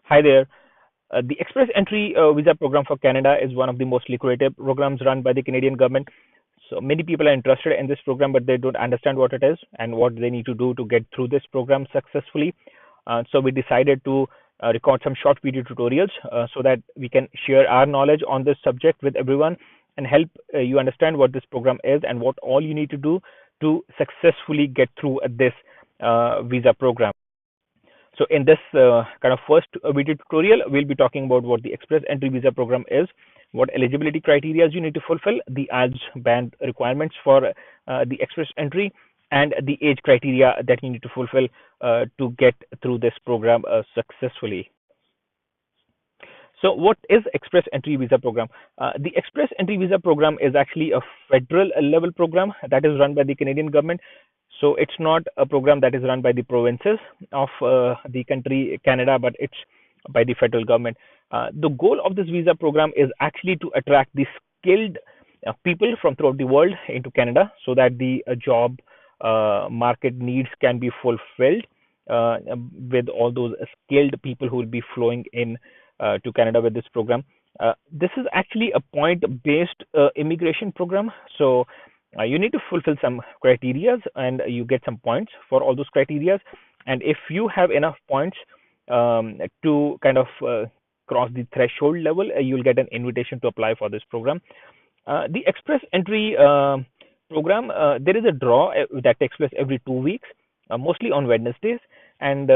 Hi there. The Express Entry Visa Program for Canada is one of the most lucrative programs run by the Canadian government. So many people are interested in this program, but they don't understand what it is and what they need to do to get through this program successfully. So we decided to record some short video tutorials so that we can share our knowledge on this subject with everyone and help you understand what this program is and what all you need to do to successfully get through this visa program. So in this kind of first video tutorial, we'll be talking about what the Express Entry Visa Program is, what eligibility criteria you need to fulfill, the IELTS band requirements for the Express Entry, and the age criteria that you need to fulfill to get through this program successfully. So what is Express Entry Visa Program? The Express Entry Visa Program is actually a federal level program that is run by the Canadian government. So it's not a program that is run by the provinces of the country Canada, but it's by the federal government. The goal of this visa program is actually to attract the skilled people from throughout the world into Canada so that the job market needs can be fulfilled with all those skilled people who will be flowing in to Canada with this program. This is actually a point-based immigration program. So you need to fulfill some criterias and you get some points for all those criterias. And if you have enough points to kind of cross the threshold level, you'll get an invitation to apply for this program. The Express Entry program, there is a draw that takes place every 2 weeks, mostly on Wednesdays. And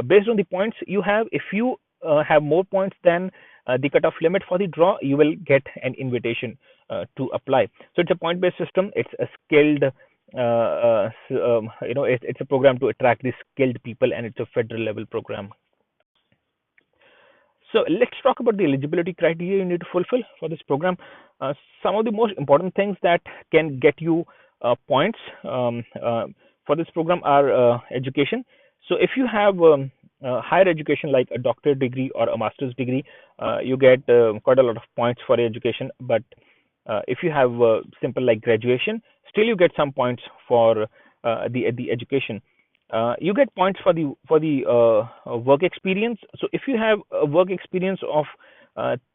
based on the points you have, if you have more points than the cutoff limit for the draw, you will get an invitation to apply. So it's a point-based system. It's a skilled, it's a program to attract the skilled people, and it's a federal level program. So let's talk about the eligibility criteria you need to fulfill for this program. Some of the most important things that can get you points for this program are education. So if you have higher education like a doctorate degree or a master's degree, you get quite a lot of points for education. But if you have simple like graduation, still you get some points for the education. You get points for the work experience. So if you have a work experience of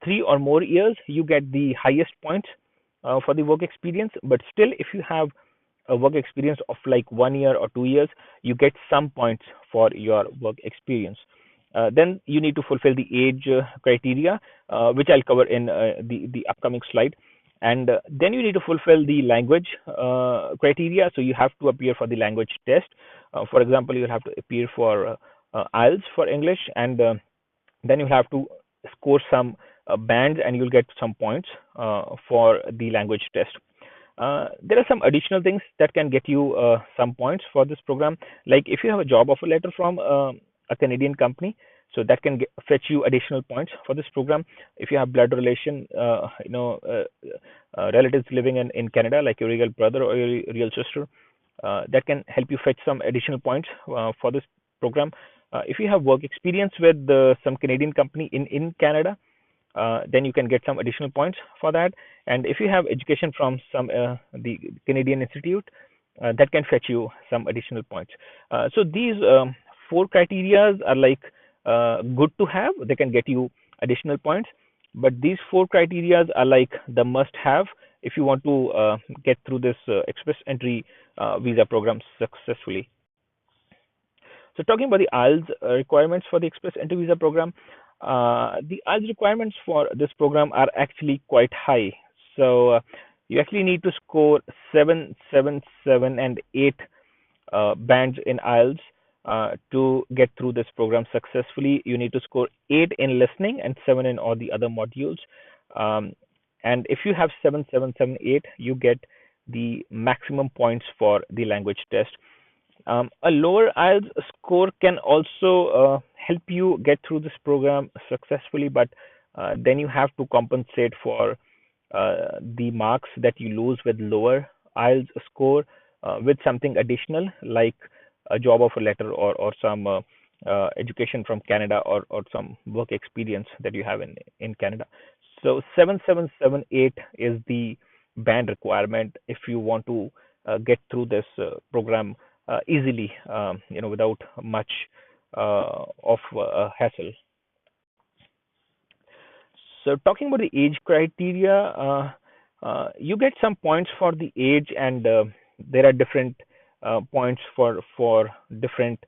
3 or more years, you get the highest points for the work experience. But still, if you have a work experience of like 1 year or 2 years, you get some points for your work experience. Then you need to fulfill the age criteria, which I'll cover in the upcoming slide. And then you need to fulfill the language criteria. So you have to appear for the language test. For example, you have to appear for IELTS for English, and then you have to score some bands, and you'll get some points for the language test. There are some additional things that can get you some points for this program. Like if you have a job offer letter from a Canadian company, so that can fetch you additional points for this program. If you have blood relation, relatives living in Canada, like your real brother or your real sister, that can help you fetch some additional points for this program. If you have work experience with some Canadian company in Canada, then you can get some additional points for that. And if you have education from some the Canadian Institute, that can fetch you some additional points. So these 4 criteria are like good to have. They can get you additional points, but these 4 criteria are like the must-have if you want to get through this Express Entry visa program successfully. So talking about the IELTS requirements for the Express Entry Visa Program, the IELTS requirements for this program are actually quite high. So you actually need to score 7, 7, 7, and 8 bands in IELTS to get through this program successfully. You need to score 8 in listening and 7 in all the other modules. And if you have 7, 7, 7, 8, you get the maximum points for the language test. A lower IELTS score can also help you get through this program successfully, but then you have to compensate for the marks that you lose with lower IELTS score with something additional like a job offer letter or some education from Canada or some work experience that you have in Canada. So 7778 is the band requirement if you want to get through this program easily, without much of a hassle. So talking about the age criteria, you get some points for the age, and there are different points for different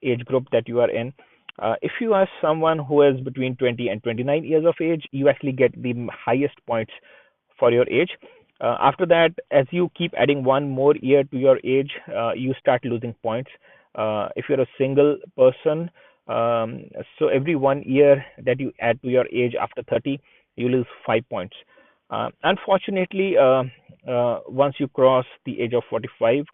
age group that you are in. If you are someone who is between 20 and 29 years of age, you actually get the highest points for your age. After that, as you keep adding one more year to your age, you start losing points. If you're a single person, um, so every 1 year that you add to your age after 30, you lose 5 points. Unfortunately, once you cross the age of 45,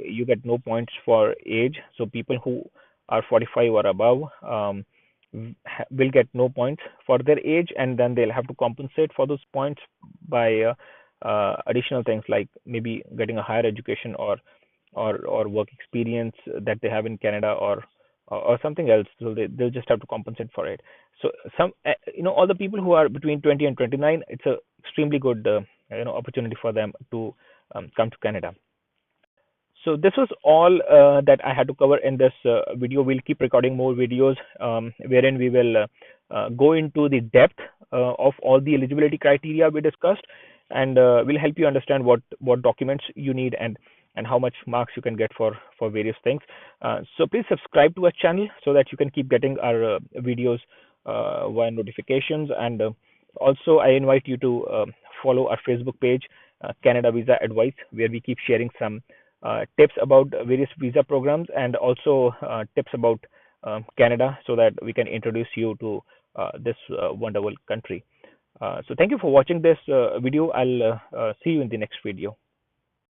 you get no points for age. So people who are 45 or above will get no points for their age, and then they'll have to compensate for those points by additional things like maybe getting a higher education, or work experience that they have in Canada, or something else. So they'll just have to compensate for it. So all the people who are between 20 and 29, it's a extremely good opportunity for them to come to Canada. So this was all that I had to cover in this video. We'll keep recording more videos wherein we will go into the depth of all the eligibility criteria we discussed, and we'll help you understand what documents you need, and how much marks you can get for various things. So please subscribe to our channel so that you can keep getting our videos via notifications. And also, I invite you to follow our Facebook page, Canada Visa Advice, where we keep sharing some tips about various visa programs, and also tips about Canada, so that we can introduce you to this wonderful country. So thank you for watching this video. I'll see you in the next video.